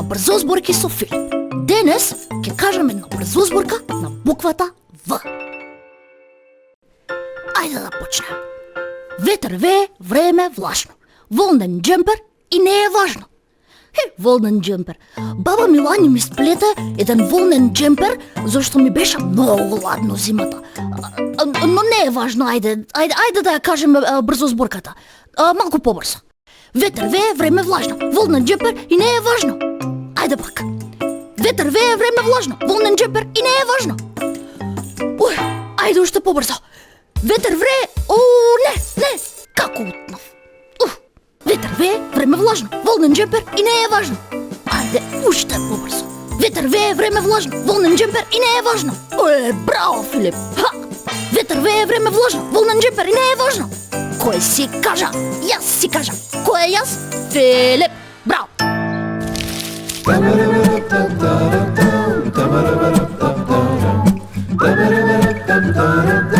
брзозборки со Филип. Денес ќе кажам една брзозборка на буквата В. Ајде да почнем. Ветер вее, време влажно. Волнен џемпер и не е важно. Волнен џемпер. Баба Милани ми сплете еден волнен џемпер зашто ми беше многу ладно зимата. Но не е важно, ајде да ја кажеме брзо зборката. Малку побрзо. Ветер вее, време влажно. Волнен џемпер и не е важно. Ајде пак. Ветер вее, време влажно. Волнен џемпер и не е важно. Ајде уште побрзо. Ветер врее, не, како утнав. Ветер вее, време влажно, волнен џемпер и не е важно. Ајде, уште побрзо. Ветер вее, време влажно, волнен џемпер и не е важно. Браво, Филип. Ветер вее, време влажно, волнен џемпер и не е важно. Кој си кажа? Јас си кажа. Кој е јас? Филип. Браво. Da